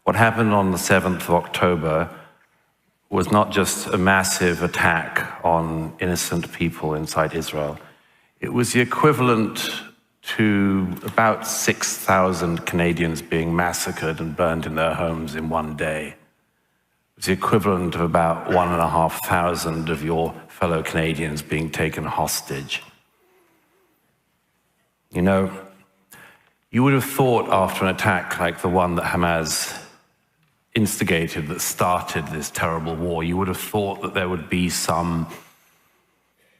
What happened on the 7th of October was not just a massive attack on innocent people inside Israel. It was the equivalent to about 6,000 Canadians being massacred and burned in their homes in one day. It was the equivalent of about 1,500 of your fellow Canadians being taken hostage. You know, you would have thought after an attack like the one that Hamas instigated, that started this terrible war, you would have thought that there would be some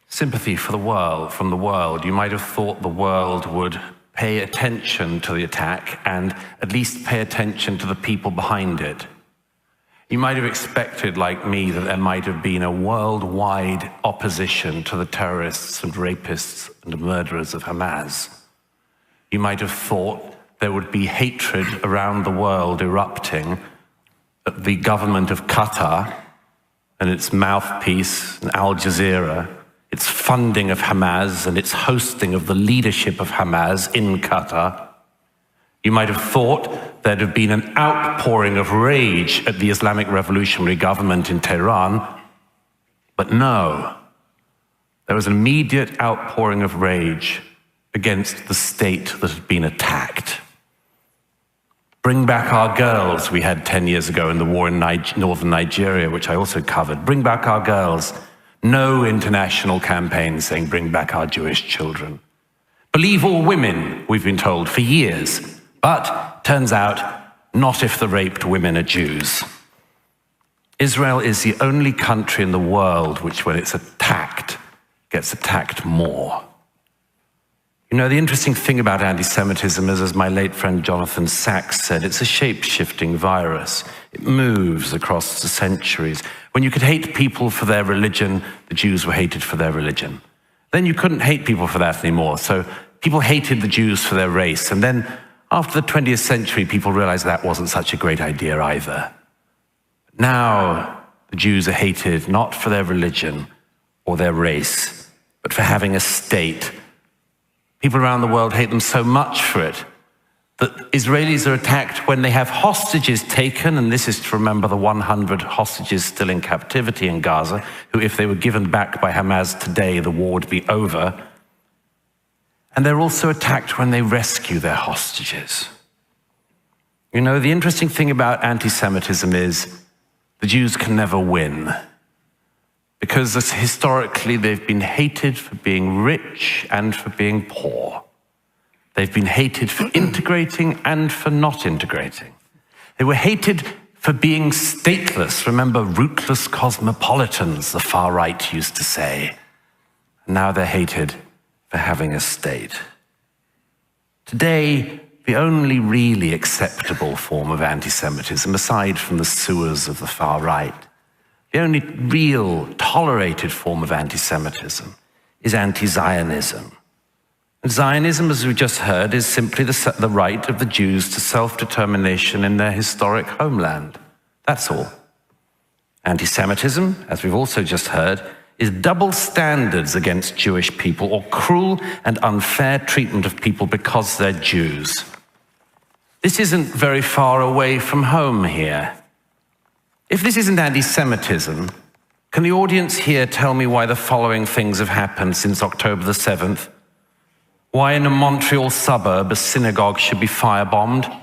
sympathy for the world, from the world. You might have thought the world would pay attention to the attack and at least pay attention to the people behind it. You might have expected, like me, that there might have been a worldwide opposition to the terrorists and rapists and murderers of Hamas. You might have thought there would be hatred around the world erupting at the government of Qatar and its mouthpiece, Al Jazeera, its funding of Hamas and its hosting of the leadership of Hamas in Qatar. You might have thought there'd have been an outpouring of rage at the Islamic Revolutionary Government in Tehran, but no, there was an immediate outpouring of rage against the state that had been attacked. Bring back our girls, we had 10 years ago in the war in northern Nigeria, which I also covered. Bring back our girls. No international campaign saying bring back our Jewish children. Believe all women, we've been told for years. But turns out, not if the raped women are Jews. Israel is the only country in the world which, when it's attacked, gets attacked more. You know, the interesting thing about anti-Semitism is, as my late friend Jonathan Sachs said, it's a shape-shifting virus. It moves across the centuries. When you could hate people for their religion, the Jews were hated for their religion. Then you couldn't hate people for that anymore, so people hated the Jews for their race. And then after the 20th century, people realized that wasn't such a great idea either. Now the Jews are hated not for their religion or their race, but for having a state. People around the world hate them so much for it that Israelis are attacked when they have hostages taken, and this is to remember the 100 hostages still in captivity in Gaza, who, if they were given back by Hamas today, the war would be over. And they're also attacked when they rescue their hostages. You know, the interesting thing about anti-Semitism is the Jews can never win, because historically they've been hated for being rich and for being poor. They've been hated for integrating and for not integrating. They were hated for being stateless. Remember, rootless cosmopolitans, the far right used to say. And now they're hated for having a state. Today, the only really acceptable form of anti-Semitism, aside from the sewers of the far right, the only real tolerated form of anti-Semitism is anti-Zionism. And Zionism, as we just heard, is simply the right of the Jews to self-determination in their historic homeland. That's all. Anti-Semitism, as we've also just heard, is double standards against Jewish people, or cruel and unfair treatment of people because they're Jews. This isn't very far away from home here. If this isn't anti-Semitism, can the audience here tell me why the following things have happened since October the 7th? Why in a Montreal suburb a synagogue should be firebombed,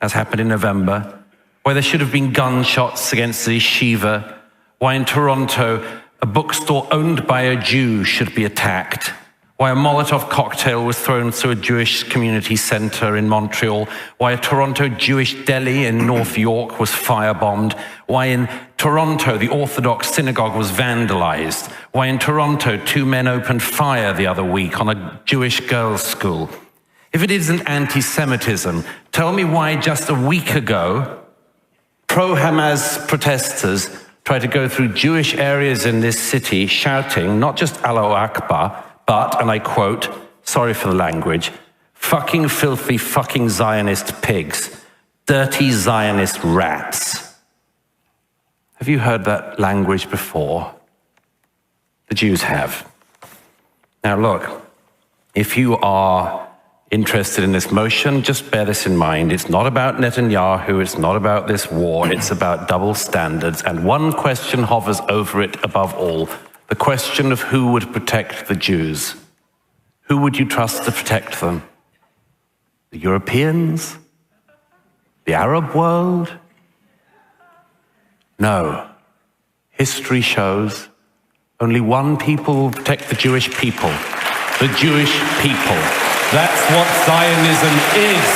as happened in November? Why there should have been gunshots against the yeshiva? Why in Toronto a bookstore owned by a Jew should be attacked? Why a Molotov cocktail was thrown through a Jewish community center in Montreal? Why a Toronto Jewish deli in North York was firebombed? Why in Toronto the Orthodox synagogue was vandalized? Why in Toronto 2 men opened fire the other week on a Jewish girls' school? If it isn't anti-Semitism, tell me why just a week ago pro-Hamas protesters tried to go through Jewish areas in this city shouting not just Allahu Akbar, but, and I quote, sorry for the language, fucking filthy fucking Zionist pigs, dirty Zionist rats. Have you heard that language before? The Jews have. Now look, if you are interested in this motion, just bear this in mind. It's not about Netanyahu, it's not about this war, it's about double standards. And one question hovers over it above all, the question of who would protect the Jews. Who would you trust to protect them? The Europeans? The Arab world? No. History shows only one people will protect the Jewish people. The Jewish people. That's what Zionism is.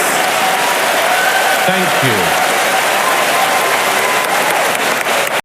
Thank you.